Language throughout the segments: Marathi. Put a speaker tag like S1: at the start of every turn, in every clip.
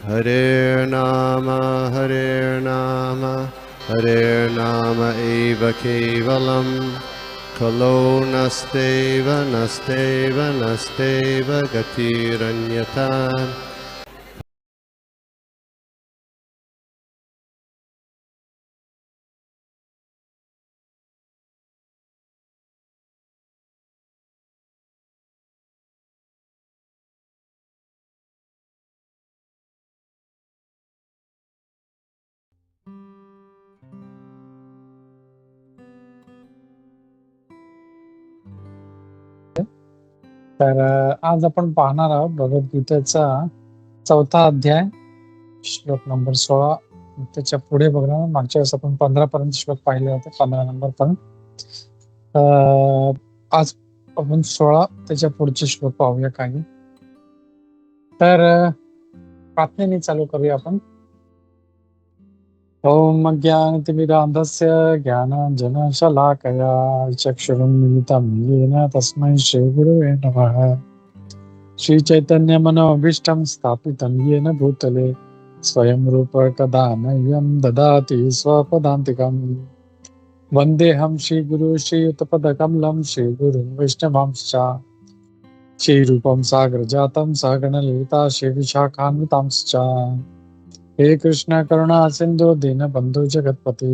S1: Hare Nama Hare Nama eva kevalam Kalo nasteva nasteva nasteva gatiranyata.
S2: तर आज आपण पाहणार आहोत भगवद्गीतेचा 4था अध्याय, श्लोक नंबर 16. त्याच्या पुढे बघणार. मागच्या वेळेस आपण 15 पर्यंत श्लोक पाहिले होते, 15 नंबर पर्यंत. आज आपण 16 त्याच्या पुढचे श्लोक पाहूया काही. तर प्रार्थनेने चालू करूया आपण. ओम अज्ञानतिमिरान्धस्य ज्ञानाञ्जनशलाकया चक्षुरुन्मिलितं येन तस्मै श्रीगुरवे नमः. श्रीचैतन्यमनोभीष्टं स्थापितं येन भूतले स्वयं रूप कदा मह्यं ददाति स्वपदान्तिकम्. वन्देऽहं श्रीगुरु श्रीयुतपदकमलं श्रीगुरुं वैष्णवांश्च श्रीरूपं सागरजातं सहगणललिता श्रीविशाखान्वितांश्च. हे कृष्ण करुणा सिंधु दीनबंधु जगतपते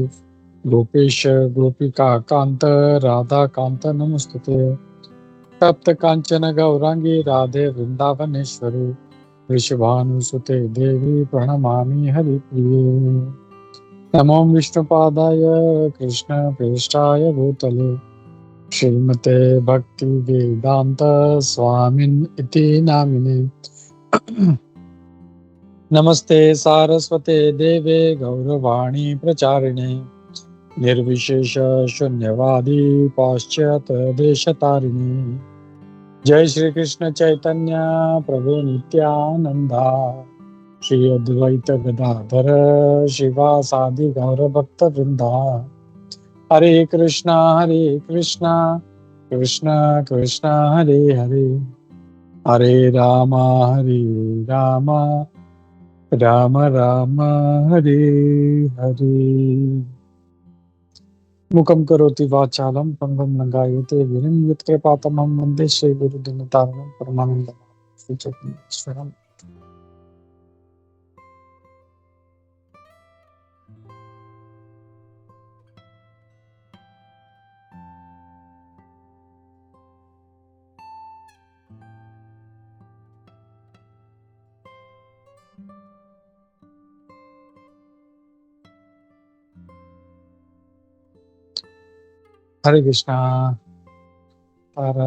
S2: गोपेश गोपिका कांत राधा कांत नमस्तुते. तप्त कांचन गौरांगी राधे वृंदावनेश्वरी वृषभानुसुते देवी प्रणमामि हरिप्रिये. नमो विष्णुपादाय कृष्ण प्रेष्ठाय भूतले श्रीमते भक्ति वेदांत स्वामिन् इति नामिने. नमस्ते सारस्वते देवे गौरवाणी प्रचारिणे निर्विशेष शून्यवादी पाश्चात्य देशतारिणी. जय श्री कृष्ण चैतन्य प्रभु नित्यानंदा श्री अद्वैत गदाधर शिवासादि गौर भक्त वृंदा. हरे कृष्णा कृष्ण कृष्ण हरे हरे हरे राम राम राम हरे हरे. मुखं करोति वाचालं पंगुं लंघयते गिरिं यत्कृपातमहं वन्दे श्रीगुरुदिनतारणं परमानन्दं श्रीचैतन्येश्वरम्. हरे कृष्णा. तर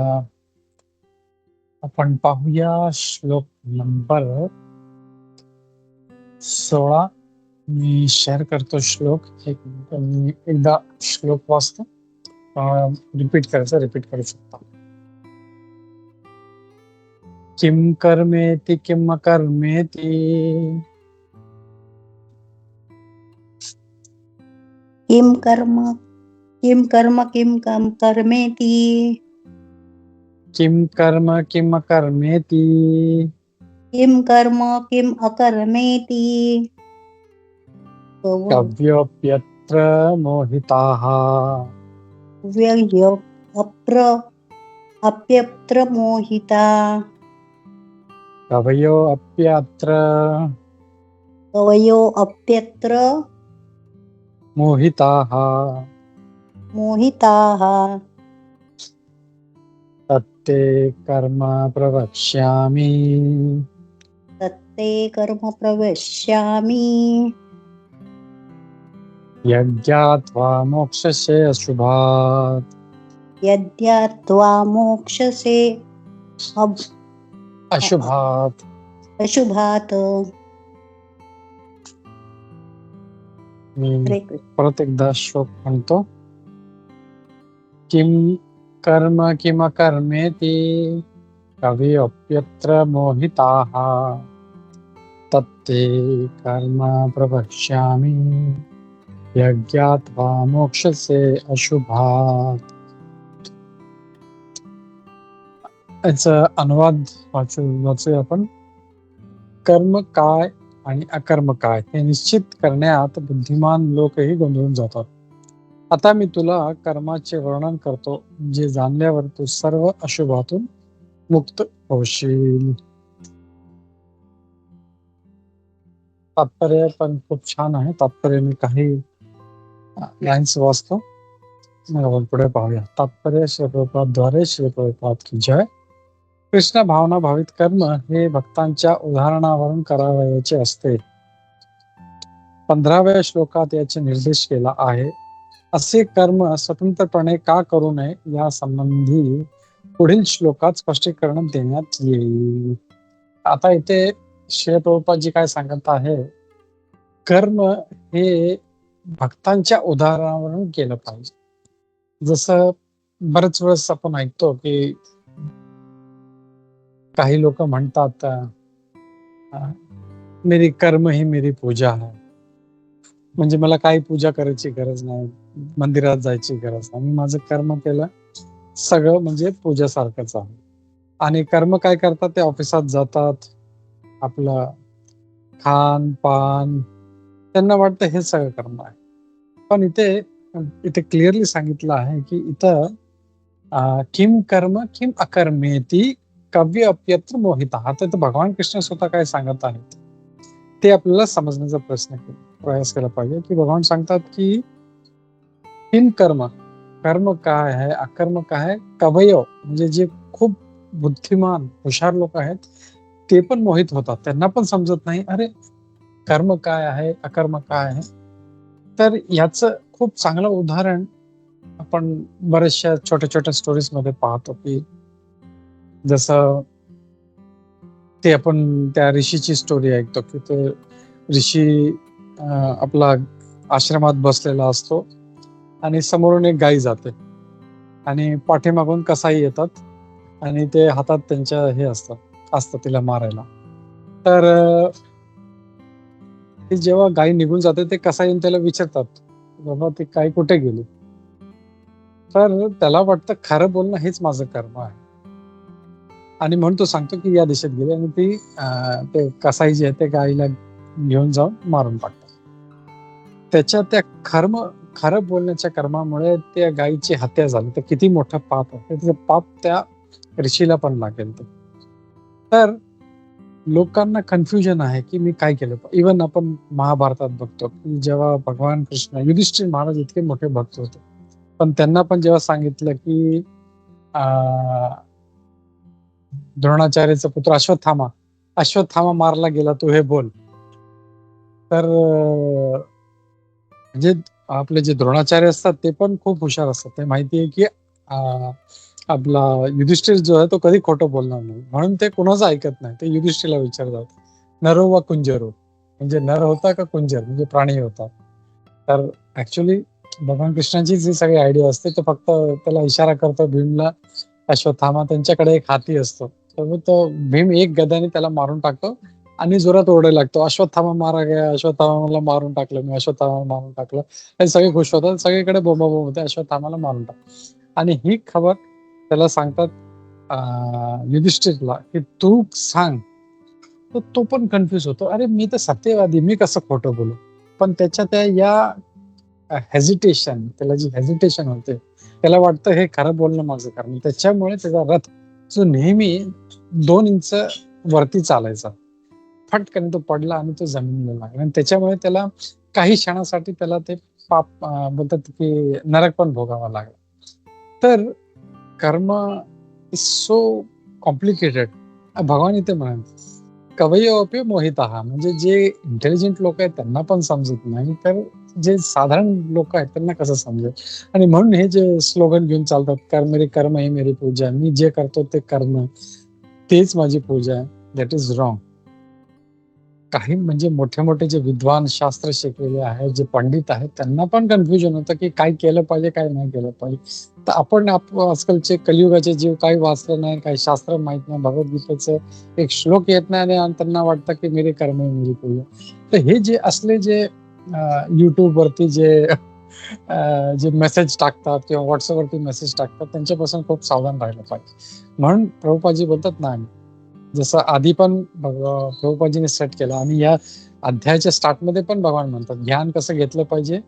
S2: आपण पाहूया श्लोक नंबर 16. मी शेअर करतो श्लोक. एक मिनिट, मी एकदा श्लोक वाचतो. रिपीट करू शकता. किम कर्मेति किम अकर्मेति
S3: किम कर्म किम कर्मेति
S2: किम कर्म किम अकर्मेति
S3: किम कर्म किम अकर्मेति
S2: कव्योऽप्यत्र मोहिताः
S3: अप्यत्र मोहिता.
S2: कवयोऽप्यत्र मोहिताः तत्ते कर्म प्रवक्ष्यामि यज्ञात्वा मोक्षसे अशुभात्.
S3: अशुभात.
S2: मी परत एकदा श्लोक म्हणतो. किम कर्म किम कर्मेति कवयोऽप्यत्र मोहिताः तत्ते कर्म प्रवक्ष्यामि यज्ञात्वा मोक्षसे अशुभात्. याचा अनुवाद वाचूया आपण. कर्म काय आणि अकर्म काय हे निश्चित करण्यात बुद्धिमान लोकही गोंधळून जातात. आता मी तुला कर्माचे वर्णन करतो, जे जाणल्यावर तू सर्व अशुभातून मुक्त होशील. तात्पर्य पण खूप छान आहे. तात्पर्य मी काही लाईन्स वाचतो, मग आपण पुढे पाहूया. तात्पर्य श्रीप्रभुपादद्वारे श्रीप्रभुपाद की जय. कृष्ण भावना भावित कर्म हे भक्तांच्या उदाहरणावरून करावयाचे असते. 15व्या श्लोकात याचे निर्देश केला आहे. असे कर्म स्वतंत्रपणे का करू नये या संबंधी पुढील श्लोकात स्पष्टीकरण देण्यात येईल. आता इथे श्री प्रभुपादजी काय सांगत आहे, कर्म हे भक्तांच्या उदाहरणावरून केलं पाहिजे. जसं बरेच वेळेस आपण ऐकतो की काही लोक म्हणतात मेरी कर्म ही मेरी पूजा है. म्हणजे मला काही पूजा करायची गरज नाही, मंदिरात जायची गरज नाही, मी माझं कर्म केलं, सगळं म्हणजे पूजासारखंच आहे. आणि कर्म काय करतात, ते ऑफिसात जातात, आपलं खान पान, त्यांना वाटतं हे सगळं कर्म आहे. पण इथे क्लिअरली सांगितलं आहे की इथं किम कर्म किम अकर्मेती कव्य अप्यत्र मोहिता. आता इथं भगवान कृष्ण स्वतः काय सांगत आहेत ते आपल्याला समजण्याचा प्रयास केला पाहिजे. की भगवान सांगतात की किम कर्म, कर्म काय आहे, अकर्म काय आहे, कवयव म्हणजे जे खूप बुद्धिमान हुशार लोक आहेत ते पण मोहित होतात. त्यांना पण समजत नाही अरे कर्म काय आहे, अकर्म काय आहे. तर याचं खूप चांगलं उदाहरण आपण बऱ्याचशा छोट्या छोट्या स्टोरीज मध्ये पाहतो की जसं ते आपण त्या ऋषीची स्टोरी ऐकतो की तो ऋषी आपला आश्रमात बसलेला असतो आणि समोरून एक गाय जाते आणि पाठीमागून कसाई येतात आणि ते हातात त्यांच्या हे असतं तिला मारायला. तर ती जेव्हा गाय निघून जाते ते कसाई त्याला विचारतात, बाबा ती गाय कुठे गेली. तर त्याला वाटतं खरं बोलणं हेच माझं कर्म आहे आणि म्हणून तो सांगतो की या दिशेत गेली आणि ती ते कसाई जे आहे ते गायीला घेऊन जाऊन मारून टाकतात. त्याच्या त्या खरं बोलण्याच्या कर्मामुळे त्या गायीची हत्या झाली. तर किती मोठं पाप आहे, त्याचं पाप त्या ऋषीला पण लागेल. तर लोकांना कन्फ्युजन आहे की मी काय केलं. इव्हन आपण महाभारतात बघतो की जेव्हा भगवान कृष्ण, युधिष्ठिर महाराज इतके मोठे भक्त होते, पण त्यांना पण जेव्हा सांगितलं की द्रोणाचार्याचा पुत्र अश्वत्थामा मारला गेला, तू हे बोल. तर म्हणजे आपले जे द्रोणाचार्य असतात ते पण खूप हुशार असतात. ते माहिती आहे की आपला युधिष्ठिर जो आहे तो कधी खोटं बोलणार नाही, म्हणून ते कोणाचं ऐकत नाही. ते युधिष्ठिरला विचारतात नरो वा कुंजरो, म्हणजे नर होता का कुंजर म्हणजे प्राणी होता. तर ऍक्च्युली भगवान कृष्णाची जी सगळी आयडिया असते ते फक्त त्याला इशारा करतो भीमला, अश्वत्थामा त्यांच्याकडे एक हाती असतो, तर तो भीम एक गदाने त्याला मारून टाकतो आणि जोरात ओरडायला लागतो, अश्वत्थामा मारा गया, अश्वत्थामाला मारून टाकलं मी, अश्वत्थामा मारून टाकलं. हे सगळे खुश होतात, सगळीकडे बोंबाबोंब होते, अश्वत्थामाला मारून टाक. आणि ही खबर त्याला सांगतात युधिष्ठिरला की तू सांग. तर तो पण कन्फ्युज होतो, अरे मी तर सत्यवादी, मी कसं खोटं बोलू. पण त्याच्या त्या या हेजिटेशन, त्याला जी हेजिटेशन होते, त्याला वाटतं हे खरं बोलणं माझं कारण. त्याच्यामुळे त्याचा रथ जो नेहमी 2 इंच वरती चालायचा, फटकन तो पडला आणि तो जमिनीला लागला. आणि त्याच्यामुळे त्याला काही क्षणासाठी त्याला ते पाप बोलतात की नरक पण भोगावा लागला. तर कर्म इज सो कॉम्प्लिकेटेड. भगवान इथे म्हणतात कवयोपी मोहितः, म्हणजे जे इंटेलिजंट लोक आहेत त्यांना पण समजत नाही, तर जे साधारण लोक आहेत त्यांना कसं समजेल. आणि म्हणून हे जे स्लोगन घेऊन चालतात, मेरी कर्म ही मेरी पूजा, मी जे करतो ते कर्म तेच माझी पूजा आहे, दॅट इज रॉंग. काही म्हणजे मोठे मोठे जे विद्वान, शास्त्र शिकलेले आहेत, जे पंडित आहेत, त्यांना पण कन्फ्युजन होतं की काय केलं पाहिजे, काय नाही केलं पाहिजे. तर आपण आजकालचे कलियुगाचे जीव काही वाचलं नाही, काही शास्त्र माहित नाही, भगवद्गीतेचं एक श्लोक येत नाही आणि त्यांना वाटतं की मेरे कर्म है मेरी पूजा. तर हे जे असले जे युट्यूब वरती जे मेसेज टाकतात किंवा व्हॉट्सअप वरती मेसेज टाकतात, त्यांच्यापासून खूप सावधान राहिलं पाहिजे. म्हणून प्रभुपादजी बोलतात ना, जसं आधी पण प्रभुपादजीने सेट केलं आणि या अध्यायाच्या स्टार्टमध्ये पण भगवान म्हणतात ज्ञान कसं घेतलं पाहिजे.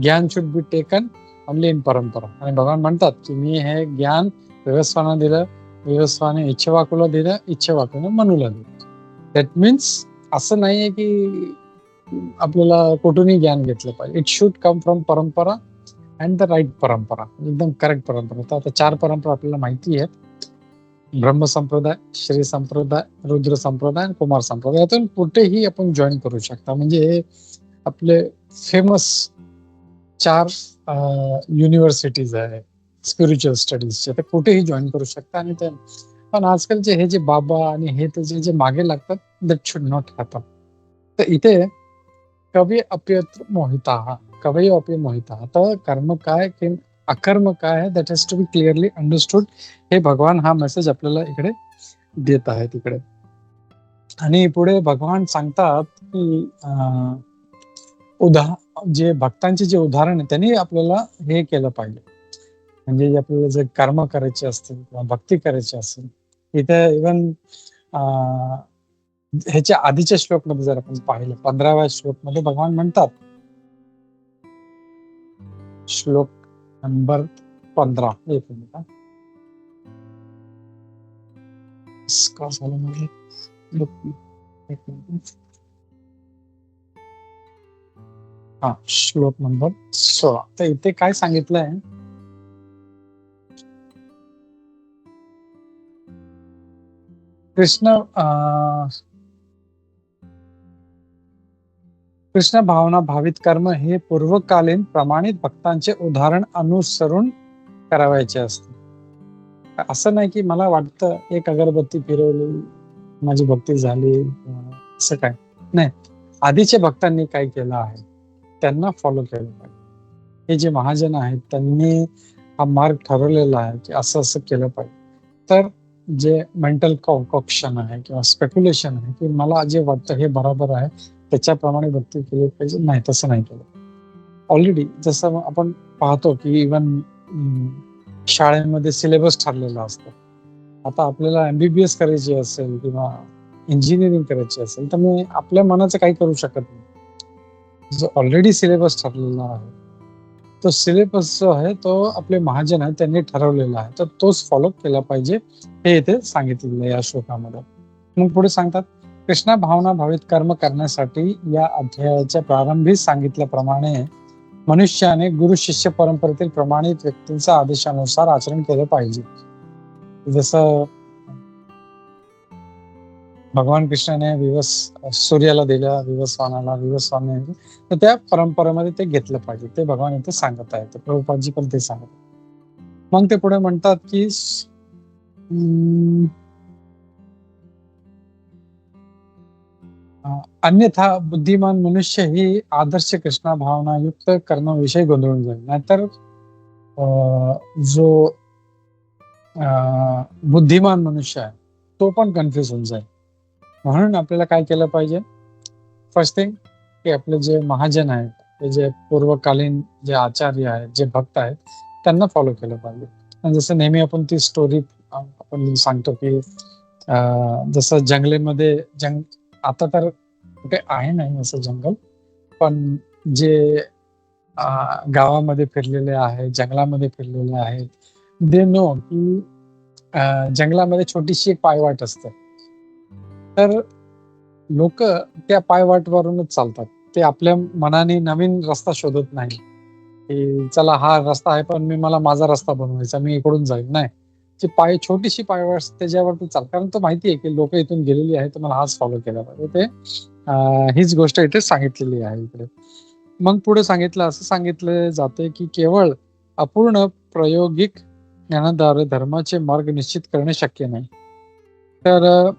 S2: ज्ञान should be taken only in परंपरा. आणि भगवान म्हणतात की मी हे ज्ञान व्यवस्थाना दिलं, व्यवस्थाने इच्छवाकुला दिलं, इच्छवाकुने मनूला दिलं. दॅट मीन्स असं नाहीये की आपल्याला कुठूनही ज्ञान घेतलं पाहिजे. इट शुड कम फ्रॉम परंपरा अँड द राईट परंपरा, एकदम करेक्ट परंपरा. तर आता 4 परंपरा आपल्याला माहिती आहेत. ब्रह्म संप्रदाय, श्री संप्रदाय, रुद्र संप्रदाय आणि कुमार संप्रदाय. यातून कुठेही आपण जॉईन करू शकता. म्हणजे हे आपले फेमस 4 युनिव्हर्सिटीज आहे स्पिरिच्युअल स्टडीजचे, ते कुठेही जॉईन करू शकता. आणि ते पण आजकालचे हे जे बाबा आणि हे त्याचे जे मागे लागतात, दॅट शुड नॉट हॅपन. तर इथे कवी अप्यत्र मोहिता, कवयी अपि मोहिता. तर कर्म काय की अकर्म काय आहे, that has to be clearly understood. हे भगवान हा मेसेज आपल्याला इकडे देत आहेत इकडे. आणि पुढे भगवान सांगतात की जे भक्तांचे जे उदाहरण आहे त्यांनी आपल्याला हे केलं पाहिजे. म्हणजे आपल्याला जे कर्म करायचे असतील किंवा भक्ती करायची असेल, इथे इव्हन ह्याच्या आधीच्या श्लोकमध्ये जर आपण पाहिलं 15व्या श्लोकमध्ये भगवान म्हणतात, श्लोक नंबर 15, एक मिनिट का झालं म्हणजे एक मिनिट. हा, श्लोक नंबर 16. तर इथे काय सांगितलंय, कृष्ण भावना भावित कर्म हे पूर्वकालीन प्रमाणित भक्तांचे उदाहरण अनुसरून करावायचे असते. असं नाही की मला वाटतं एक अगरबत्ती फिरवली माझी भक्ती झाली असं काय नाही. आधीच्या भक्तांनी काय केलं आहे त्यांना फॉलो केलं पाहिजे. हे जे महाजन आहेत त्यांनी हा मार्ग ठरवलेला आहे की असं असं केलं पाहिजे. तर जे मेंटल कॉन्कॉक्शन आहे किंवा स्पेक्युलेशन आहे की मला जे वाटतं हे बरोबर आहे त्याच्याप्रमाणे भक्ती केली पाहिजे, नाही तसं नाही केलं. ऑलरेडी जसं आपण पाहतो की इव्हन शाळेमध्ये सिलेबस ठरलेला असतो. आता आपल्याला MBBS करायची असेल किंवा इंजिनिअरिंग करायची असेल तर मी आपल्या मनाचं काही करू शकत नाही. जो ऑलरेडी सिलेबस ठरलेला आहे तो सिलेबस जो आहे तो आपले महाजन आहे त्यांनी ठरवलेला आहे, तर तोच फॉलो केला पाहिजे हे इथे सांगितलेलं आहे या श्लोकामध्ये. मग पुढे सांगतात, कृष्णा भावना भावित कर्म करण्यासाठी या अध्यायाच्या प्रारंभी सांगितल्याप्रमाणे मनुष्याने गुरु शिष्य परंपरेतील प्रमाणित व्यक्तींच्या आदेशानुसार आचरण केलं पाहिजे. जसं भगवान कृष्णाने सूर्याला दिल्या, विवस्वानाला, विवस्वाने, तर त्या परंपरेमध्ये ते घेतलं पाहिजे. ते भगवान इथे सांगत आहेत. प्रभुपादजी पण ते सांगत. मग ते पुढे म्हणतात की अन्यथा बुद्धिमान मनुष्य ही आदर्श कृष्णा भावना युक्त कर्माविषयी गोंधळून जाईल. नाहीतर जो बुद्धिमान मनुष्य आहे तो पण कन्फ्युज होऊन जाईल. म्हणून आपल्याला काय केलं पाहिजे, फर्स्ट थिंग की आपले जे महाजन आहेत, ते जे पूर्वकालीन जे आचार्य आहेत, जे भक्त आहेत त्यांना फॉलो केलं पाहिजे. आणि जसं नेहमी आपण ती स्टोरी आपण सांगतो की जसं जंगलेमध्ये आता तर कुठे आहे नाही असं जंगल, पण जे गावामध्ये फिरलेले आहेत, जंगलामध्ये फिरलेले आहेत, दे नो की जंगलामध्ये छोटीशी एक पायवाट असते. तर लोक त्या पायवाटवरूनच चालतात. ते आपल्या मनाने नवीन रस्ता शोधत नाही की चला हा रस्ता आहे पण मला माझा रस्ता बनवायचा, मी इकडून जाईल. नाही, जी छोटीशी पायवाट त्याच्यावरती चाल, कारण तो माहिती आहे की लोक इथून गेलेली आहे, तर मला हाच फॉलो केला पाहिजे. ते हीच गोष्ट इथे सांगितलेली आहे इकडे. मग पुढे असं सांगितलं जाते की केवळ अपूर्ण प्रायोगिक ज्ञानाद्वारे धर्माचे मार्ग निश्चित करणे शक्य नाही. तर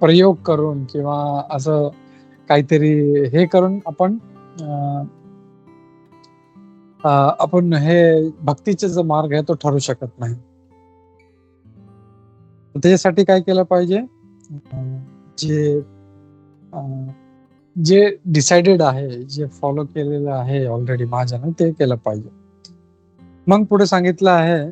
S2: प्रयोग करून किंवा असं काहीतरी हे करून आपण हे भक्तीचा जो मार्ग आहे तो ठरू शकत नाही. त्याच्यासाठी काय केलं पाहिजे, जे डिसाइडेड आहे, जे फॉलो केलेलं आहे ऑलरेडी महाजन, ते केलं पाहिजे. मग पुढे सांगितलं आहे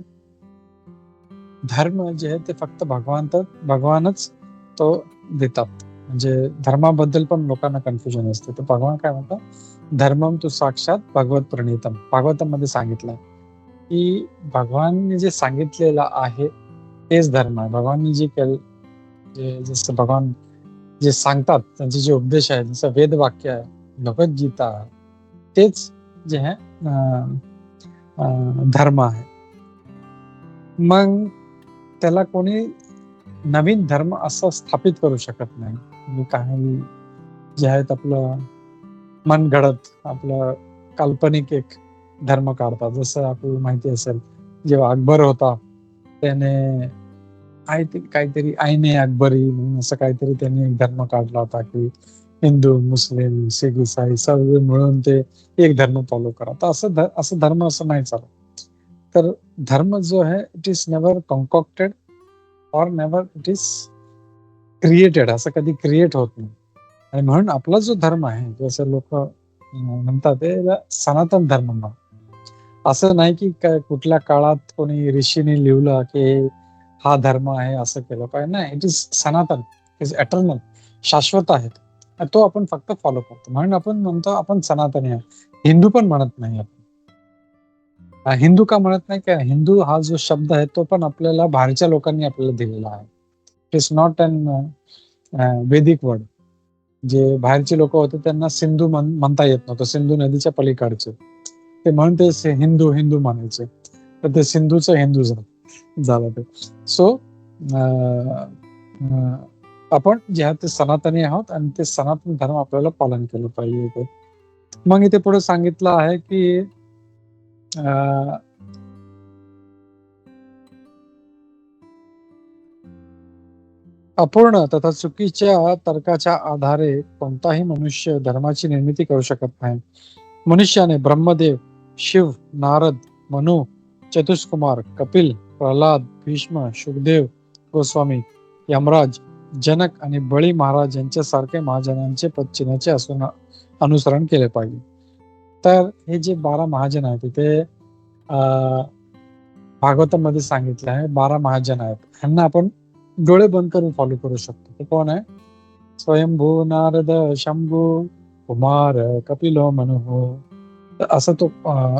S2: धर्म जे आहे ते फक्त भगवानच तो देतात. म्हणजे धर्माबद्दल पण लोकांना कन्फ्युजन असते. तर भगवान काय म्हणतात, धर्मम तू साक्षात भगवत प्रणीतम. भागवतामध्ये सांगितलंय की भगवानने जे सांगितलेलं आहे तेच धर्म आहे. भगवानने जे केलं, जे जसं भगवान जे सांगतात, त्यांचे जे उपदेश आहे, जसं वेद वाक्य आहे, भगवद्गीता, तेच जे आहे धर्म आहे. मग त्याला कोणी नवीन धर्म असं स्थापित करू शकत नाही. म्हणजे काही जे आहेत आपलं मनगडत, आपलं काल्पनिक एक धर्म काढतात. जसं आपल्याला माहिती असेल, जेव्हा अकबर होता त्याने काहीतरी आईने अकबरी म्हणून असं काहीतरी त्यांनी एक धर्म काढला होता की हिंदू, मुस्लिम, शीख, इसाई सर्व मिळून ते एक धर्म फॉलो करा. तर असं धर्म असं नाही चालत. तर धर्म जो आहे it is never concocted or never it is created. असं कधी क्रिएट होत नाही. आणि म्हणून आपला जो धर्म आहे, जसं लोक म्हणतात ते सनातन धर्म म्हणतात. असं नाही की कुठल्या काळात कोणी ऋषीने लिहिलं की हा धर्म आहे असं केलं पाहिजे. नाही, इट इज सनातन, इट इज एटर्नल, शाश्वत आहे. तो आपण फक्त फॉलो करतो. म्हणून आपण म्हणतो आपण सनातनी आहे. हिंदू पण म्हणत नाही आपण. हिंदू का म्हणत नाही? का हिंदू हा जो शब्द आहे तो पण आपल्याला बाहेरच्या लोकांनी आपल्याला दिलेला आहे. It is not an Vedic word. जे बाहेरचे लोक होते त्यांना सिंधू म्हणता येत नव्हतं, सिंधू नदीच्या पलीकडचे. ते म्हणून ते हिंदू हिंदू म्हणायचे. तर ते सिंधूचं हिंदू झालं ते. सो आपण जे आहे ते सनातनी आहोत आणि ते सनातन धर्म आपल्याला पालन केलं पाहिजे. मग इथे पुढे सांगितलं आहे की अपूर्ण तथा चुकीच्या तर्काच्या आधारे कोणताही मनुष्य धर्माची निर्मिती करू शकत नाही. मनुष्याने ब्रह्मदेव, शिव, नारद, मनु, चतुष्कुमार, कपिल, प्रल्हाद, भीष्म, शुकदेव गोस्वामी, यमराज, जनक आणि बळी महाराज यांच्यासारखे महाजनांचे पदचिन्हाचे अनुसरण केले पाहिजे. तर हे जे 12 महाजन आहेत तिथे भागवतामध्ये सांगितलं आहे 12 महाजन आहेत. ह्यांना आपण डोळे बंद करून फॉलो करू शकतो. ते कोण आहे? स्वयंभू, नारद, शंभू, कुमार, कपिलो, मनु. तर असं तो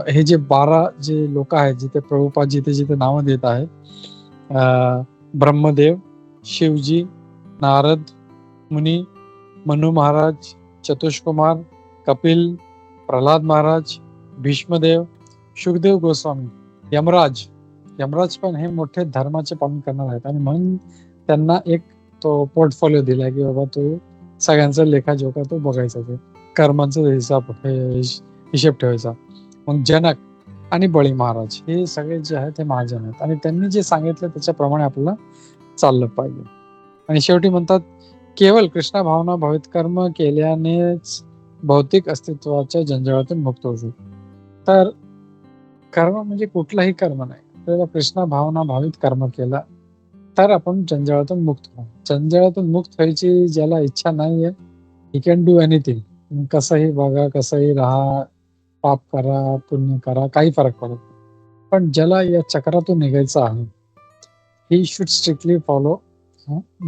S2: हे जे 12 जे लोक आहेत, जिथे प्रभुपाद जिथे नावं देत आहेत, ब्रह्मदेव, शिवजी, नारद मुनी, मनु महाराज, चतुष्कुमार, कपिल, प्रल्हाद महाराज, भीष्मदेव, शुकदेव गोस्वामी, यमराज पण हे मोठे धर्माचे पालन करणार आहेत. आणि म्हणून त्यांना एक तो पोर्टफोलिओ दिलाय की बाबा तू सगळ्यांचा लेखाजोखा तो बघायचा, ते कर्मांचा हिशेब ठेवायचा. मग जनक आणि बळी महाराज हे सगळे जे आहेत ते महाजन आहेत आणि त्यांनी जे सांगितलं त्याच्याप्रमाणे आपल्याला चाललं पाहिजे. आणि शेवटी म्हणतात केवळ कृष्ण भावना भावित कर्म केल्यानेच भौतिक अस्तित्वाच्या जंजाळातून मुक्त होऊ शकतो. तर कर्म म्हणजे कुठलाही कर्म नाही, आपल्याला कृष्ण भावना भावित कर्म केला तर आपण जंजाळातून मुक्त होऊ. जंजाळातून मुक्त व्हायची ज्याला इच्छा नाहीये, ही कॅन डू एनिथिंग. कसंही बघा, कसंही राहा, पाप करा, पुण्य करा, काही फरक पडत नाही. पण ज्याला या चक्रातून निघायचं आहे, ही शुड स्ट्रिक्टली फॉलो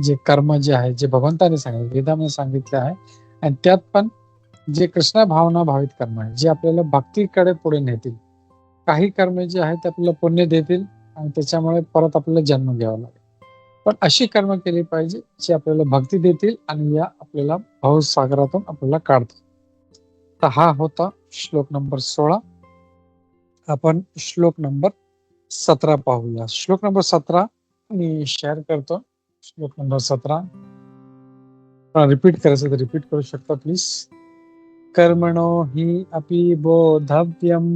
S2: जे कर्म जे आहे, जे भगवंताने सांगितलं, वेदामध्ये सांगितले आहे. आणि त्यात पण जे कृष्ण भावना भावित कर्म आहे, जे आपल्याला भक्तीकडे पुढे नेतील. काही कर्म जे आहेत ते आपल्याला पुण्य देतील आणि त्याच्यामुळे परत आपल्याला जन्म घ्यावा लागेल. पण अशी कर्म केली पाहिजे जी आपल्याला भक्ती देतील आणि या आपल्याला भवसागरातून आपल्याला काढतील. तर हा होता श्लोक नंबर 16. आपण श्लोक नंबर 17 पाहूया. श्लोक नंबर 17 मी शेअर करतो. श्लोक नंबर 17 रिपीट करायचं तर रिपीट करू शकता प्लीज. कर्मणो हि अपि बोधव्यम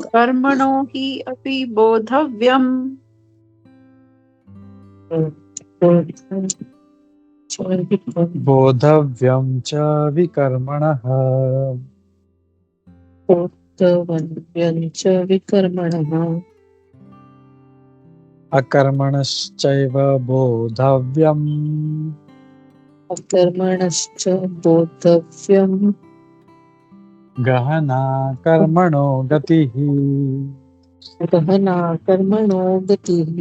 S4: कर्मणो हि अपि बोधव्यम्
S2: बोधव्यम च विकर्मणः
S4: बोधव्यं च विकर्मणः
S2: अकर्मणश्चैव बोधव्यम
S4: अकर्मणश्च बोद्धव्यम्
S2: गहना कर्मणो गतिः.
S4: गहना कर्मणो गतिः.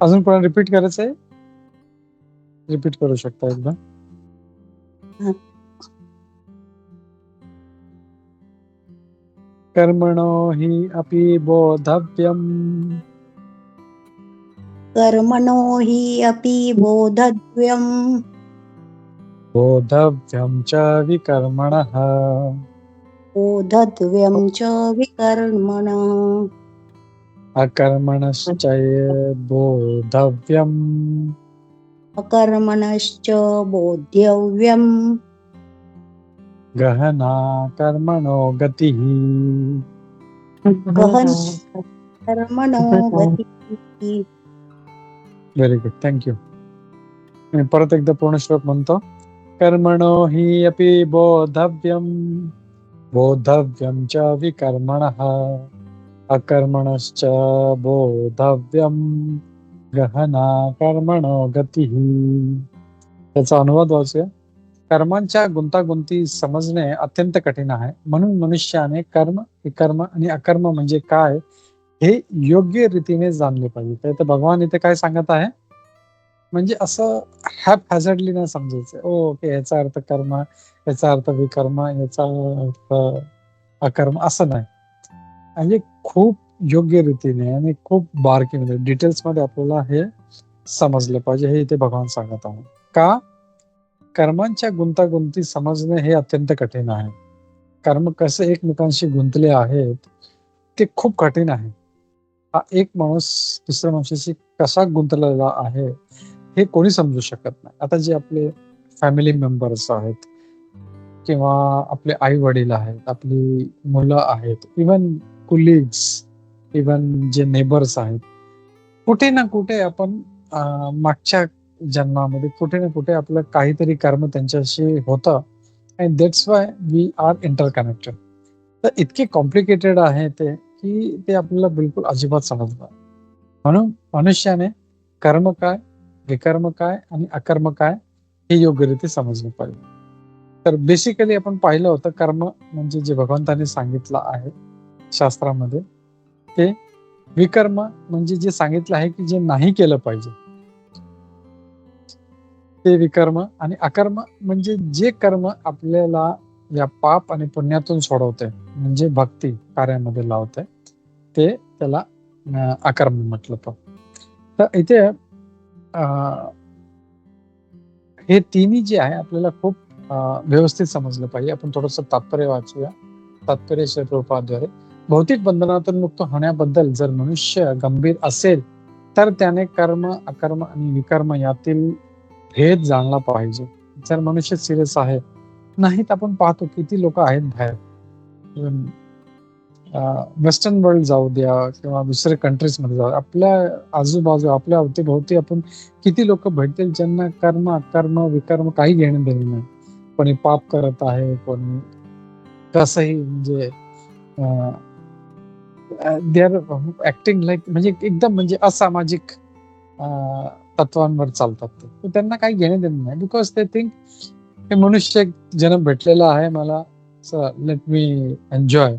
S2: अजून कोणाला रिपीट करायचंय? रिपीट करू शकता एकदा. कर्मणो हि अपि बोधव्यम्.
S3: कर्मणो हि अपि बोधव्यम्
S2: बोधव्यं च विकर्मणः.
S3: बोधव्यं च विकर्मणः
S2: अकर्मणश्च बोधव्यम्.
S3: अकर्मणश्च बोद्धव्यम्
S2: गहना कर्मणो गतिः.
S3: गहना कर्मणो गतिः.
S2: Very good, thank you. मी परत एकदा पूर्ण श्लोक म्हणतो. कर्मणो हि अपि बोधव्यम् बोधव्यं च विकर्मणः. अकर्मणश्च बोधव्यम् गहना कर्मणो गतिः. त्याचा अनुवाद वाचूया. कर्मांच्या गुंतागुंती समजणे अत्यंत कठीण आहे, म्हणून मनुष्याने कर्म, विकर्म आणि अकर्म म्हणजे काय हे योग्य रीतीने जाणले पाहिजे. तर भगवान इथे काय सांगत आहे, म्हणजे असं हॅप हॅझर्डली नाही समजायचं. ओके, याचा अर्थ कर्म, याचा अर्थ विकर्म, याचा अर्थ अकर्म, असं नाही. म्हणजे खूप योग्य रीतीने आणि खूप बारकीमध्ये डिटेल्स मध्ये आपल्याला हे समजलं पाहिजे, हे इथे भगवान सांगत आहे. का? कर्मांच्या गुंतागुंती समजणे हे अत्यंत कठीण आहे. कर्म कसे एकमेकांशी गुंतले आहेत ते खूप कठीण आहे. हा एक माणूस दुसऱ्या माणसाशी कसा गुंतलेला आहे हे कोणी समजू शकत नाही. आता जे आपले फॅमिली मेंबर्स आहेत किंवा आपले आई वडील आहेत, आपली मुलं आहेत, इवन कुलीग्स, इवन जे नेबर्स आहेत, कुठे ना कुठे आपण मागच्या जन्मामध्ये कुठे ना कुठे आपलं काहीतरी कर्म त्यांच्याशी होतं, and that's why we are interconnected. तर इतके कॉम्प्लिकेटेड आहे ते की ते आपल्याला बिलकुल अजिबात समजणार. म्हणून मनुष्याने कर्म काय, विकर्म काय आणि अकर्म काय हे योग्यरीत्या समजलं पाहिजे. तर बेसिकली आपण पाहिलं होतं, कर्म म्हणजे जे भगवंताने सांगितलं आहे शास्त्रामध्ये ते, विकर्म म्हणजे जे सांगितलं आहे की जे नाही केलं पाहिजे ते विकर्म, आणि अकर्म म्हणजे जे कर्म आपल्याला या पाप आणि पुण्यातून सोडवते, म्हणजे भक्ती कार्यामध्ये लावते, ते त्याला अकर्म म्हटलं. तर इथे हे तिन्ही जे आहे आपल्याला खूप व्यवस्थित समजलं पाहिजे. आपण थोडस तात्पर्य वाचूया. तात्पर्य श्री प्रभुपादाद्वारे. भौतिक बंधनातून मुक्त होण्याबद्दल जर मनुष्य गंभीर असेल तर त्याने कर्म, अकर्म आणि विकर्म यातील भेद जाणला पाहिजे. जर मनुष्य सिरियस आहे नाही, तर आपण पाहतो किती लोक आहेत बाहेर, वेस्टर्न वर्ल्ड जाऊ द्या किंवा दुसऱ्या कंट्रीज मध्ये जाऊ, आपल्या आजूबाजू आपल्या अवतीभोवती आपण किती लोक भेटतील ज्यांना कर्म, अकर्म, विकर्म काही घेणं देणं नाही. कोणी पाप करत आहे, कोणी कसंही, म्हणजे दे आर ऍक्टिंग लाईक, म्हणजे एकदम म्हणजे असामाजिक तत्वांवर चालतात ते. तर त्यांना काही घेणं देणं नाही, बिकॉज ते थिंक हे मनुष्य जन्म भेटलेला आहे, मला लेट मी एन्जॉय,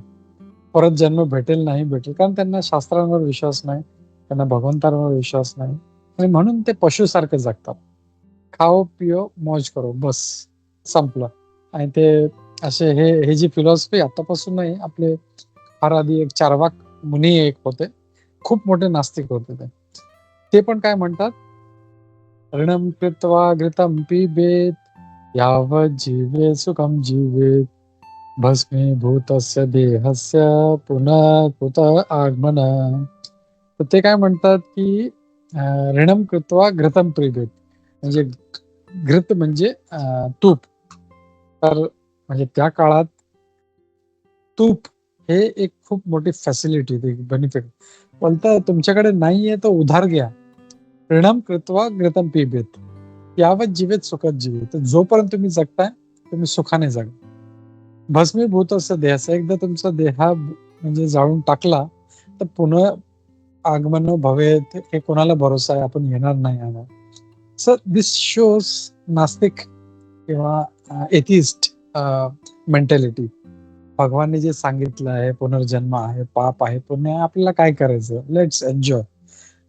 S2: परत जन्म भेटेल नाही भेटेल, कारण त्यांना शास्त्रांवर विश्वास नाही, त्यांना भगवंतांवर विश्वास नाही, आणि म्हणून ते पशुसारखे जगतात. खाओ पिओ मौज करो, बस संपलं. आणि ते असे हे जी फिलॉसॉफी आतापासून नाही, आपले फार आधी एक चार्वाक मुनी एक होते, खूप मोठे नास्तिक होते. ते पण काय म्हणतात, ऋणम कृत्वा घृतम पिबेत यावत जीवे सुखम जीवेत भस्मीभूतस्य देहस्य पुनः कुतः आगमन. तर ते काय म्हणतात की ऋणम कृत्वा घृतम पिबेत, म्हणजे घृत म्हणजे तूप. तर म्हणजे त्या काळात तूप हे एक खूप मोठी फॅसिलिटी, बेनिफिट. बोलता तुमच्याकडे नाहीये तर उधार घ्या. ऋणम कृत्वा घृतम पिबेत यावत जीवेत सुखत जीवेत. तर जोपर्यंत तुम्ही जगताय तुम्ही सुखाने जगा. भस्मीभूत असं देहाचं, एकदा तुमचा देहा म्हणजे जाळून टाकला तर पुन्हा आगमन भवेत हे कोणाला भरोसा आहे, आपण येणार नाही येणार. सो दिस शोज नास्तिक किंवा एथिस्ट मेंटॅलिटी. भगवानने जे सांगितलं आहे, पुनर्जन्म आहे, पाप आहे, पुण्य आहे, आपल्याला काय करायचं, लेट्स एन्जॉय.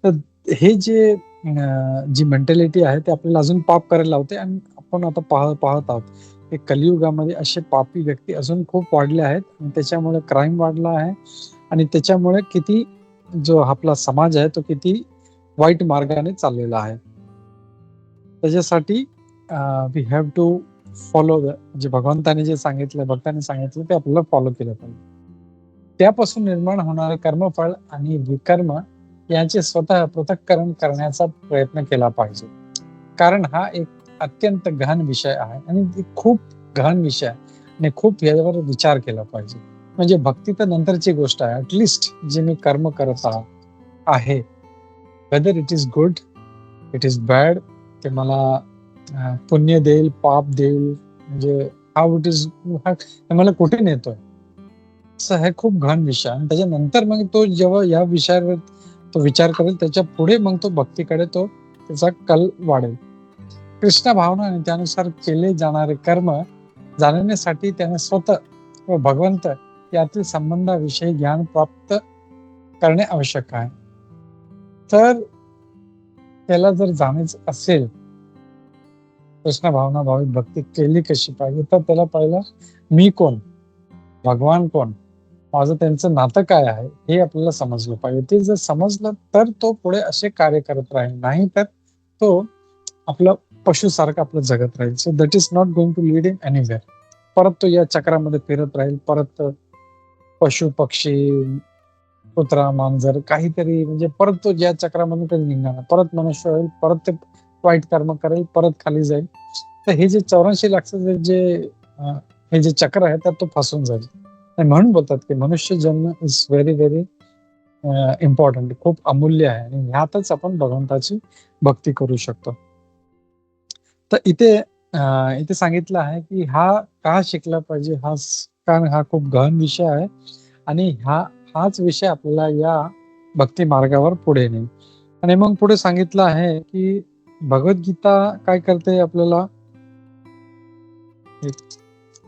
S2: तर हे जे जी मेंटॅलिटी आहे ते आपल्याला अजून पाप करायला लावते. आणि आपण आता पाहत आहोत की कलियुगामध्ये असे पापी व्यक्ती अजून खूप वाढले आहेत आणि त्याच्यामुळे क्राईम वाढला आहे आणि त्याच्यामुळे किती जो आपला समाज आहे तो किती वाईट मार्गाने चाललेला आहे. त्याच्यासाठी वी हॅव टू फॉलो जे भगवंताने जे सांगितलं, भक्तांनी सांगितलं ते आपल्याला फॉलो केलं पाहिजे. त्यापासून निर्माण होणारे कर्मफळ आणि विकर्म यांचे स्वतः पृथक्करण करण्याचा प्रयत्न केला पाहिजे. कारण हा एक अत्यंत गहन विषय आहे आणि खूप गहन विषय आहे आणि खूप यावर विचार केला पाहिजे. म्हणजे भक्ती तर नंतरची गोष्ट आहे. ऍटलिस्ट जे मी कर्म करत आहे, whether it is good, it is bad, ते मला पुण्य देईल, पाप देईल, म्हणजे हाऊ इट इज, मला कुठे नेतोय, असं हे खूप गहन विषय. आणि त्याच्यानंतर मग तो जेव्हा या विषयावर तो विचार करेल, त्याच्या पुढे मग तो भक्तीकडे तो त्याचा कल वाढेल. कृष्ण भावना आणि त्यानुसार केले जाणारे कर्म जाणण्यासाठी त्याने स्वतः व भगवंत यातील संबंधाविषयी ज्ञान प्राप्त करणे आवश्यक आहे. तर त्याला जर जाणायचं असेल, कृष्ण भावना भाविक भक्ती केली कशी पाहिजे, तर त्याला पहिलं मी कोण, भगवान कोण, माझं त्यांचं नातं काय आहे हे आपल्याला समजलं पाहिजे. ते जर समजलं तर तो पुढे असे कार्य करत राहील, नाही तर तो आपलं पशुसारखं आपलं जगत राहील. So that is not going to lead in anywhere. परत तो या चक्रामध्ये फिरत राहील, परत पशु पक्षी कुत्रा मांजर काहीतरी, म्हणजे परत तो या चक्रामधून कधी निघणार नाही. परत मनुष्य होईल, परत ते वाईट कर्म करेल, परत खाली जाईल. तर हे जे 84 लाख जे हे जे चक्र आहे त्यात तो फसून जाईल. आणि म्हणून बोलतात की मनुष्य जन्म इज व्हेरी व्हेरी इम्पॉर्टंट, खूप अमूल्य आहे आणि ह्यातच आपण भगवंताची भक्ती करू शकतो. तर इथे सांगितलं आहे की हा का शिकला पाहिजे, कारण हा खूप गहन विषय आहे आणि हाच विषय आपल्याला या भक्ती मार्गावर पुढे नेईल. आणि मग पुढे सांगितलं आहे की भगवद्गीता काय करते आपल्याला,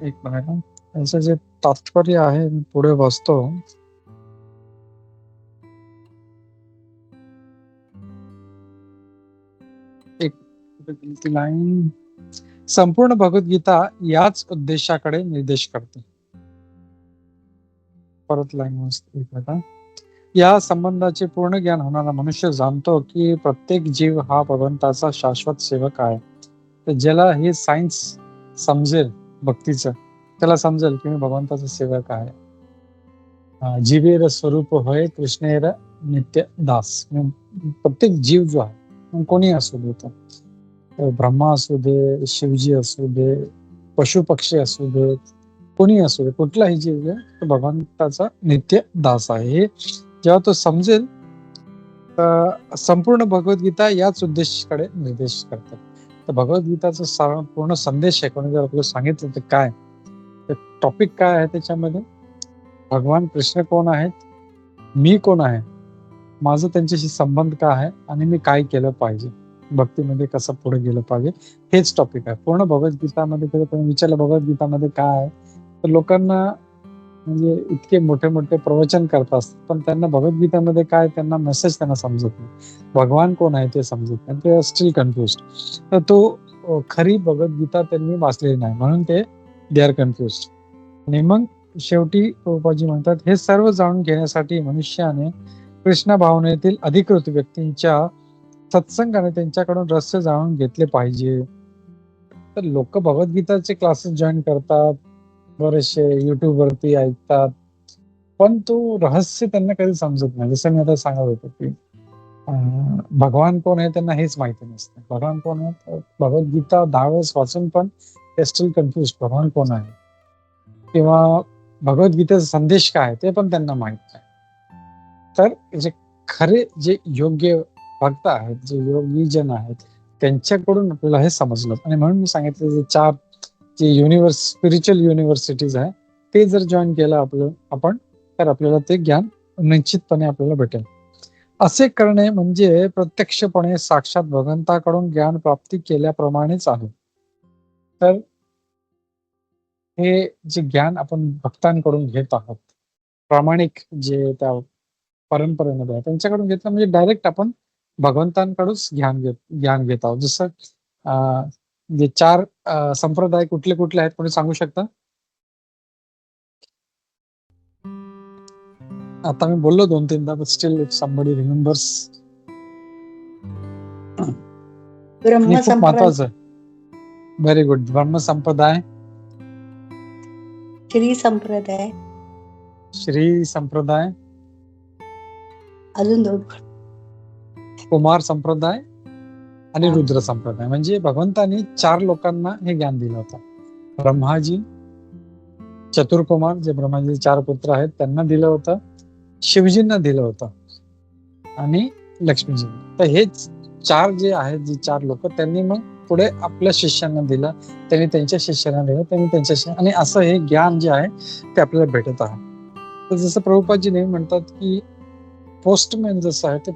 S2: एक मिनिट, त्याचं जे तात्पर्य आहे मी पुढे वाचतो. एक लाईन, संपूर्ण भगवद्गीता याच उद्देशाकडे निर्देश करते. परत लाईन वाचतो. या संबंधाचे पूर्ण ज्ञान होणारा मनुष्य जाणतो की प्रत्येक जीव हा भगवंताचा शाश्वत सेवक आहे. तर ज्याला हे सायन्स समजेल भक्तीचं, त्याला समजेल की मी भगवंताचा सेवक आहे. जीवेर स्वरूप होय कृष्णेर नित्य दास. प्रत्येक जीव जो आहे, कोणी असू दे, तो ब्रह्मा असू दे, शिवजी असू दे, पशु पक्षी असू दे, कोणी असू दे, कुठलाही जीव आहे तो भगवंताचा नित्य दास आहे. हे जेव्हा तो समजेल तर संपूर्ण भगवद्गीता याच उद्देशाकडे निर्देश करते. तर भगवद्गीताचा पूर्ण संदेश आहे, कोणी जर आपल्याला सांगितलं तर काय टॉपिक काय आहे त्याच्यामध्ये, भगवान कृष्ण कोण आहेत, मी कोण आहे, माझं त्यांच्याशी संबंध काय आहे आणि मी काय केलं पाहिजे, भक्तीमध्ये कसं पुढे गेलं पाहिजे, हेच टॉपिक आहे. पूर्ण भगवद्गीतामध्ये तुम्ही विचारलं भगवद्गीतामध्ये काय आहे, तर लोकांना म्हणजे इतके मोठे मोठे प्रवचन करतात, पण त्यांना भगवद्गीतामध्ये काय, त्यांना मेसेज त्यांना समजत नाही, भगवान कोण आहे ते समजत नाही, ते स्टील कन्फ्युज. तर तो खरी भगवद्गीता त्यांनी वाचलेली नाही, म्हणून दे आर कन्फ्युज. आणि मग शेवटी प्रभुपादजी म्हणतात, हे सर्व जाणून घेण्यासाठी मनुष्याने कृष्ण भावनेतील अधिकृत व्यक्तींच्या सत्संगाने त्यांच्याकडून रहस्य जाणून घेतले पाहिजे. तर लोक भगवद्गीताचे क्लासेस जॉईन करतात, बरेचसे युट्यूब वरती ऐकतात, पण तो रहस्य त्यांना कधी समजत नाही. जसं मी आता सांगत होतो की भगवान कोण आहे त्यांना हेच माहिती नसतं. भगवान कोण आहे, भगवद्गीता 10 वेळेस वाचून पण ते स्टील कन्फ्युज, भगवान कोण आहे किंवा भगवद्गीतेचा संदेश काय आहे ते पण त्यांना माहित नाही. तर जे खरे जे योग्य भक्त आहेत, जे योगी जन आहेत, त्यांच्याकडून आपल्याला हे समजलं. आणि म्हणून मी सांगितलं जे 4 जे स्पिरिच्युअल युनिव्हर्सिटीज आहे ते जर जॉईन केलं आपण, तर आपल्याला ते ज्ञान निश्चितपणे आपल्याला भेटेल. असे करणे म्हणजे प्रत्यक्षपणे साक्षात भगवंताकडून ज्ञान प्राप्ती केल्याप्रमाणेच आहे. तर हे जे ज्ञान आपण भक्तांकडून घेत आहोत, प्रामाणिक जे त्या परंपरेमध्ये आहे त्यांच्याकडून घेतलं म्हणजे डायरेक्ट आपण भगवंतांकडूनच ज्ञान घेत आहोत. जसं जे 4 संप्रदाय कुठले कुठले आहेत कोणी सांगू शकता? आता मी बोललो 2-3दा, but still if somebody remembers.
S3: Brahma
S2: हे खूप
S3: संप्रदाय,
S2: महत्वाचं आहे. Very good. ब्रह्म संप्रदाय,
S3: श्री संप्रदाय,
S2: श्री संप्रदाय,
S3: अजून 2.
S2: कुमार संप्रदाय आणि
S3: हा.
S2: रुद्र संप्रदाय. म्हणजे भगवंतांनी 4 लोकांना हे ज्ञान दिलं होतं. ब्रह्माजी, चतुर्कुमार जे ब्रह्माजीचे 4 पुत्र आहेत त्यांना दिलं होतं, शिवजींना दिलं होतं आणि लक्ष्मीजी. तर हेच 4 जे आहेत, जे 4 लोक त्यांनी मग पुढे आपल्या शिष्यांना दिलं, त्यांनी त्यांच्या शिष्यांना दिलं, त्यांनी त्यांच्या आणि असं हे ज्ञान जे आहे ते आपल्याला भेटत आहे. तर जसं प्रभुपादजी नेहमी म्हणतात की पोस्टमॅन जसं आहे ते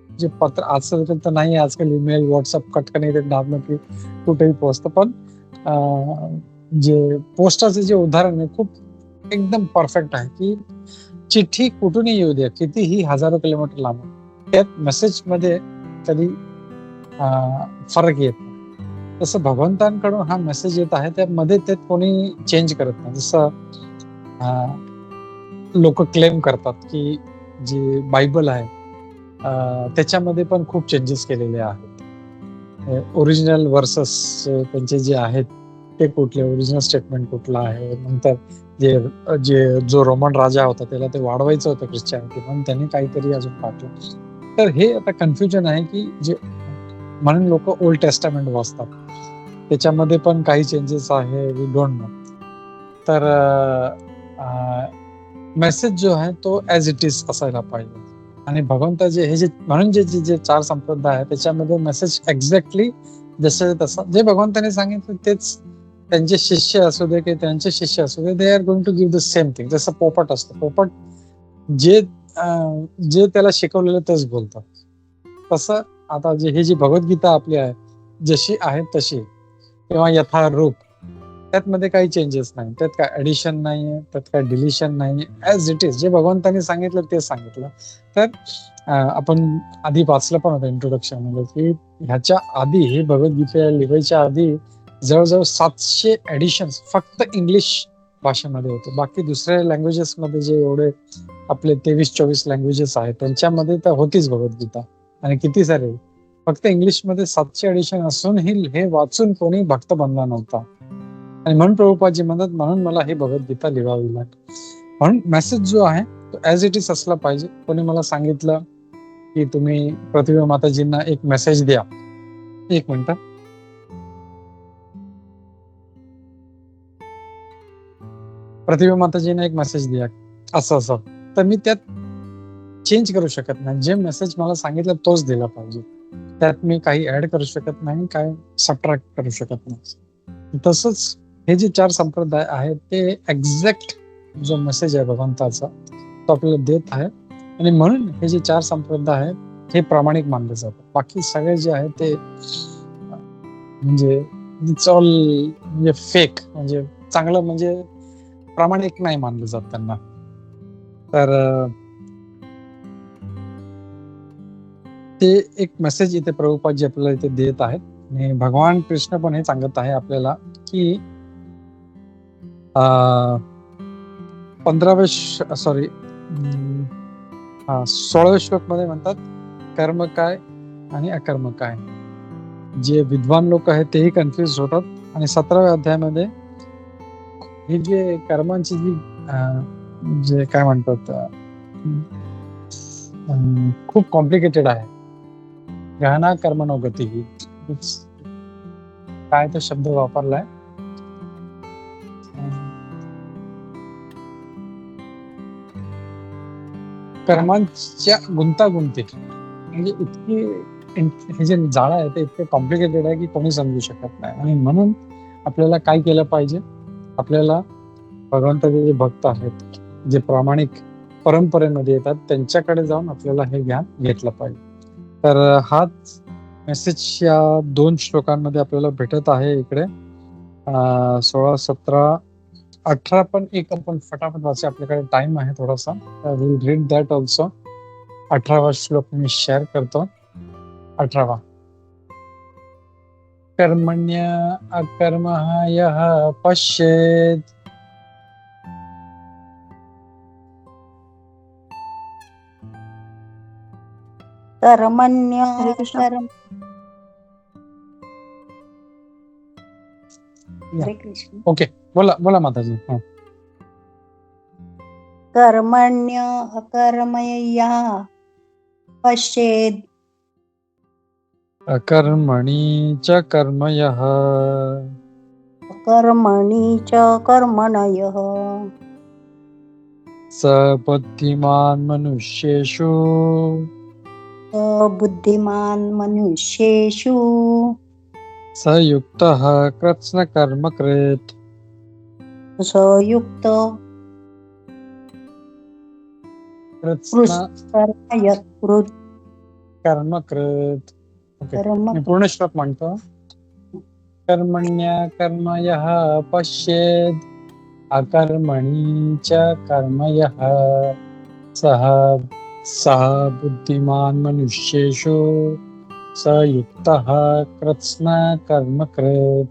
S2: जे पत्र आजकाल तर नाही, आजकाल ईमेल व्हॉट्सअप कटकन येते दाबलं की कुठेही पोहोचतं, पण जे पोस्टाचं जे उदाहरण आहे खूप एकदम परफेक्ट आहे की चिठ्ठी कुठूनही येऊ द्या, कितीही हजारो किलोमीटर लांब, त्यात मेसेजमध्ये कधी फरक येत नाही. तसं भगवंतांकडून हा मेसेज येत आहे त्यामध्ये त्यात कोणी चेंज करत नाही. जसं लोक क्लेम करतात की जे बायबल आहे त्याच्यामध्ये पण खूप चेंजेस केलेले आहेत. ओरिजिनल वर्सेस त्यांचे जे आहेत ते कुठले, ओरिजिनल स्टेटमेंट कुठला आहे, नंतर जो रोमन राजा होता त्याला ते वाढवायचं होतं ख्रिश्चॅनिटी म्हणून त्यांनी काहीतरी अजून टाकलं. तर हे आता कन्फ्युजन आहे की जे म्हणून लोक ओल्ड टेस्टामेंट वाचतात, त्याच्यामध्ये पण काही चेंजेस आहे, वी डोंट नो. तर मेसेज जो आहे तो ॲज इट इज असायला पाहिजे. आणि भगवंताचे हे जे म्हणून जे 4 संप्रदाय आहे त्याच्यामध्ये मेसेज एक्झॅक्टली जसं तसं जे भगवंताने सांगितलं तेच त्यांचे शिष्य असू दे की त्यांचे शिष्य असू दे, they are going to give the same thing. जसं पोपट असतं, पोपट जे त्याला शिकवलेलं तेच बोलतात. तसं आता ही जी भगवद्गीता आपली आहे जशी आहे तशी किंवा यथारूप, त्यातमध्ये काही चेंजेस नाही, त्यात काय ऍडिशन नाहीये, त्यात काय डिलिशन नाहीये, ॲज इट इज जे भगवंतांनी सांगितलं ते सांगितलं. तर आपण आधी वाचलं पण होतं इंट्रोडक्शन मध्ये की ह्याच्या आधी हे भगवद्गीता लिहायच्या आधी जवळजवळ 700 ऍडिशन्स फक्त इंग्लिश भाषेमध्ये होते. बाकी दुसऱ्या लँग्वेजेस मध्ये जे एवढे आपले 23-24 लँग्वेजेस आहेत त्यांच्यामध्ये तर होतीच भगवद्गीता, आणि किती सारे फक्त इंग्लिश मध्ये 700 एडिशन असूनही हे वाचून कोणी भक्त बनला नव्हता. आणि म्हणून प्रभुपादजी म्हणतात म्हणून मला ही भगवद्गीता लिहावी लागली. म्हणून मेसेज जो आहे तो ॲज इट इज असला पाहिजे. कोणी मला सांगितलं की तुम्ही प्रतिभा माताजींना एक मेसेज द्या, 1 मिनिट, प्रतिभा माताजींना एक मेसेज द्या असं, तर मी त्यात चेंज करू शकत नाही. जे मेसेज मला सांगितलं तोच दिला पाहिजे, त्यात मी काही ऍड करू शकत नाही, काही सबट्रॅक्ट करू शकत नाही. तसंच हे जे 4 संप्रदाय आहेत ते एक्झॅक्ट जो मेसेज आहे भगवंताचा तो आपल्याला देत आहे. आणि म्हणून हे जे 4 संप्रदाय आहेत हे प्रामाणिक मानले जातात. बाकी सगळे जे आहेत ते म्हणजे इट्स ऑल म्हणजे फेक, म्हणजे चांगलं म्हणजे प्रामाणिक नाही मानलं जात त्यांना. तर ते एक मेसेज इथे प्रभुपादजी आपल्याला इथे देत आहेत. आणि भगवान कृष्ण पण हे सांगत आहे आपल्याला की 16व्या श्लोक मध्ये म्हणतात कर्म काय आणि अकर्म काय. जे विद्वान लोक आहेत तेही कन्फ्युज होतात. आणि 17व्या अध्यायामध्ये हे जे कर्मांची जी जे काय म्हणतात खूप कॉम्प्लिकेटेड आहे. गहना कर्मणो गती, काय तो शब्द वापरलाय, कर्मांच्या गुंतागुंती, म्हणजे इतकी हे जे जाळं आहे ते इतके कॉम्प्लिकेटेड आहे की कोणी समजू शकत नाही. आणि म्हणून आपल्याला काय केलं पाहिजे, आपल्याला भगवंताचे जे भक्त आहेत, जे प्रामाणिक परंपरेमध्ये येतात त्यांच्याकडे जाऊन आपल्याला हे ज्ञान घेतलं पाहिजे. तर हाच मेसेज या 2 श्लोकांमध्ये आपल्याला भेटत आहे इकडे. 16, 17, 18 पण एक आपण फटाफट वाचूया, आपल्याकडे टाइम आहे थोडासा. Will read that also. 18वा श्लोक मी शेअर करतो. 18वा. कर्मण्य अकर्मः यः पश्येत्
S3: कर्मण्य
S5: हरे कृष्ण.
S3: कर्म हरे कृष्ण.
S2: ओके, बोला माताजी.
S3: कर्मण्य अकर्मय्यः पश्येत्
S2: अकर्मणी च कर्म यः
S3: कर्मणि च कर्मणयः
S2: स बुद्धिमान् मनुष्येषु
S3: बुद्धिमान् मनुष्येषु
S2: स युक्तः कृत्स्न कर्म कृत्.
S3: सयुक्त
S2: कृत्स्न
S3: कर्मयकृत्
S2: कर्म कृत्. ओके,
S3: कर्म
S2: मी पूर्ण श्लोक म्हणतो. कर्मण्य कर्म यः पश्येत् अकर्मणी च कर्म यः सः बुद्धिमान् मनुष्येषु स युक्तः कृत्स्न कर्म कृत्.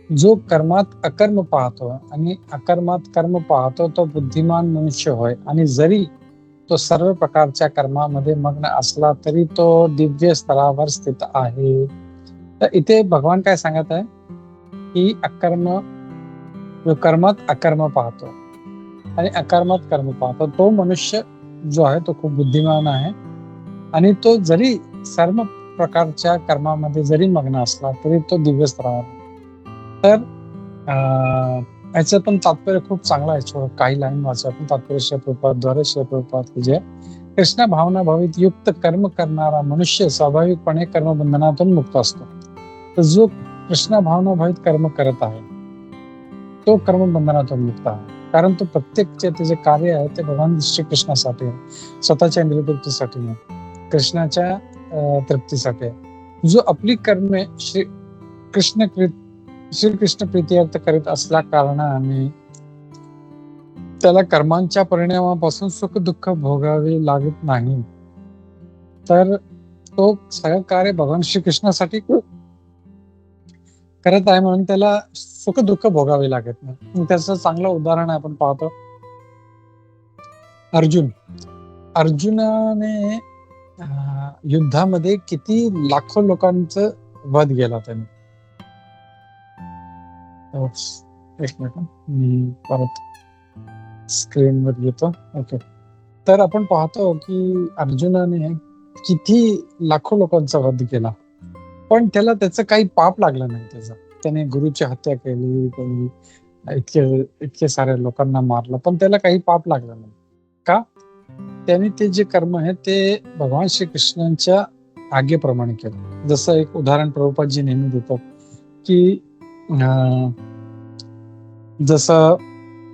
S2: जो कर्मात अकर्म पाहतो आणि अकर्मात कर्म पाहतो तो बुद्धिमान मनुष्य होय, आणि जरी तो सर्व प्रकारच्या कर्मामध्ये मग्न असला तरी तो दिव्य स्तरावर स्थित आहे. तर इथे भगवान काय सांगत आहे की जो कर्मात अकर्म पाहतो आणि अकर्मात कर्म पाहतो तो मनुष्य जो आहे तो खूप बुद्धिमान आहे, आणि तो जरी सर्व प्रकारच्या कर्मामध्ये जरी मग्न असला तरी तो दिव्य स्तरावर. तर याचं पण तात्पर्य खूप चांगलं आहे. काही लाईन वाचू आपण. तात्पर्य श्री प्रभुपादद्वारे. श्री प्रभुपाद की जय. कृष्ण भावना भावित युक्त कर्म करणारा मनुष्य स्वाभाविकपणे कर्मबंधनातून मुक्त असतो. तर जो कृष्ण भावना भावित कर्म करत आहे तो कर्मबंधनातून मुक्त आहे, कारण तो प्रत्येकचे त्याचे कार्य आहे ते भगवान श्री कृष्णासाठी आहे, स्वतःच्या इंद्रिय तृप्तीसाठी नाही, कृष्णाच्या तृप्तीसाठी आहे. जो आपली कर्मे श्री कृष्ण प्रीत्यर्थ करीत असल्या कारणाने त्याला कर्मांच्या परिणामापासून सुख दुःख भोगावे लागत नाही. तर तो सगळं कार्य भगवान श्री कृष्णासाठी करत आहे म्हणून त्याला सुख दुःख भोगावे लागत नाही. त्याचं चांगलं उदाहरण आपण पाहतो. अर्जुनाने युद्धामध्ये किती लाखो लोकांचं वध केला त्याने. एक मिनिट, मी परत स्क्रीनवर येतो. ओके, तर आपण पाहतो की अर्जुनाने किती लाखो लोकांचा वध केला, पण त्याला त्याचं काही पाप लागलं नाही. त्याने गुरुची हत्या केली, त्यांनी इतके साऱ्या लोकांना मारलं, पण त्याला काही पाप लागलं नाही. का? त्याने ते जे कर्म आहे ते भगवान श्री कृष्णांच्या आज्ञेप्रमाणे केलं. जसं एक उदाहरण प्रभुपादजी नेहमी देतात की जसं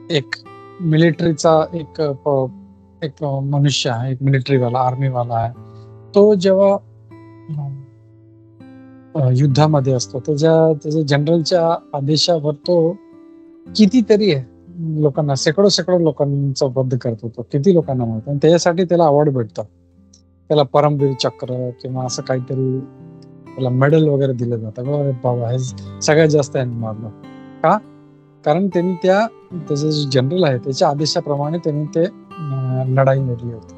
S2: एक मिलिटरीचा एक मनुष्य आहे, एक मिलिटरीवाला, आर्मीवाला आहे. तो जेव्हा युद्धामध्ये असतो त्याच्या जनरलच्या आदेशावर तो कितीतरी लोकांना, शेकडो लोकांचा वध करतो. तो किती लोकांना मारतो, आणि त्याच्यासाठी त्याला अवॉर्ड भेटतं. त्याला परमवीर चक्र किंवा असं काहीतरी त्याला मेडल वगैरे दिलं जातं. बाबा हे सगळ्यात जास्त यांनी मारलं. का? कारण त्यांनी त्याचे जे जनरल आहे त्याच्या आदेशाप्रमाणे त्यांनी ते लढाई लढली होती.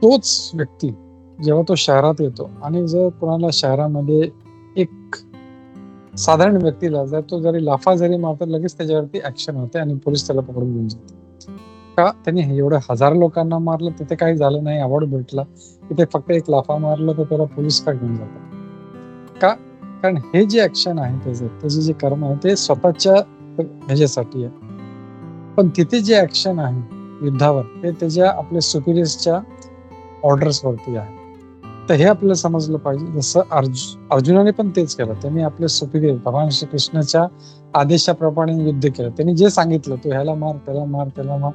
S2: तोच व्यक्ती जेव्हा तो शहरात येतो आणि जर कोणाला शहरामध्ये एक साधारण व्यक्तीला जर तो लाफा जरी मारतो लगेच त्याच्यावरती ऍक्शन होते आणि पोलीस त्याला पकडून घेऊन जाते. का? त्यांनी एवढ्या 1000 लोकांना मारलं, तिथे काही झालं नाही, अवॉर्ड भेटला. तिथे फक्त एक लाफा मारला तर त्याला पोलीस का घेऊन जातात? का? कारण हे जे ऍक्शन आहे त्याचे जे कर्म आहे ते स्वतःच्या ह्याच्यासाठी आहे, पण तिथे जे ऍक्शन आहे युद्धावर ते त्याच्या आपल्या सुपिरियर्सच्या ऑर्डर्स वरती आहे. तर हे आपल्याला समजलं पाहिजे. जसं अर्जुनाने पण तेच केलं. त्यांनी आपले सुपिरियर भगवान श्री कृष्णाच्या आदेशाप्रमाणे युद्ध केलं. त्यांनी जे सांगितलं तू ह्याला मार, त्याला मार, त्याला मार,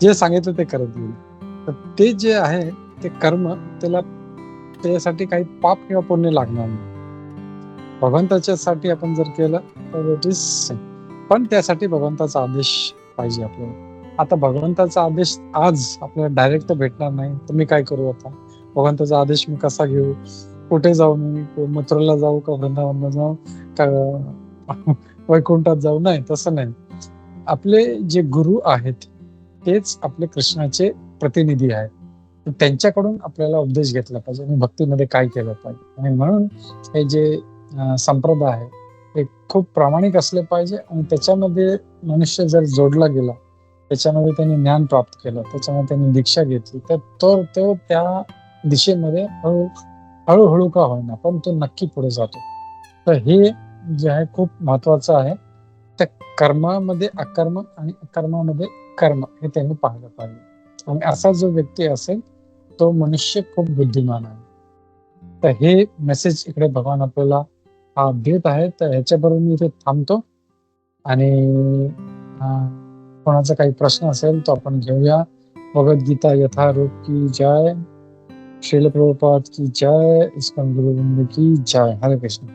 S2: जे सांगितलं ते करत गेले. तर ते जे आहे ते कर्म, त्यासाठी काही पाप किंवा पुण्य लागणार नाही. भगवंताच्यासाठी आपण जर केलं तर इट इज, पण त्यासाठी भगवंताचा आदेश पाहिजे आपल्याला. आता भगवंताचा आदेश आज आपल्याला डायरेक्ट भेटणार नाही, तर मी काय करू आता? भगवंताचा आदेश मी कसा घेऊ? कुठे जाऊ? मी मथुरेला जाऊ का, वृंदावनला जाऊ का, वैकुंठात जाऊ? नाही, तसं नाही. आपले जे गुरु आहेत तेच आपले कृष्णाचे प्रतिनिधी आहेत. तर त्यांच्याकडून आपल्याला उपदेश घेतला पाहिजे आणि भक्तीमध्ये काय केलं पाहिजे. आणि म्हणून हे जे संप्रदाय आहे हे खूप प्रामाणिक असले पाहिजे, आणि त्याच्यामध्ये मनुष्य जर जोडला गेला, त्याच्यामध्ये त्यांनी ज्ञान प्राप्त केलं, त्याच्यामध्ये त्यांनी दीक्षा घेतली, तर तो त्या दिशेमध्ये हळूहळू का होईना पण तो नक्की पुढे जातो. तर हे जे आहे खूप महत्वाचं आहे. त्या कर्मामध्ये अकर्म आणि अकर्मामध्ये कर्म हे त्यांनी पाहिलं पाहिजे. आणि असा जो व्यक्ती असेल तो मनुष्य खूप बुद्धिमान आहे. तर हे मेसेज इकडे भगवान आपल्याला देत आहे. तर ह्याच्याबरोबर मी इथे थांबतो, आणि कोणाचा काही प्रश्न असेल तो आपण घेऊया. भगवद्गीता यथारूप की जय. श्रील प्रभुपाद की जय. इस्कॉन गुरुवृंद की जय. हरे कृष्ण.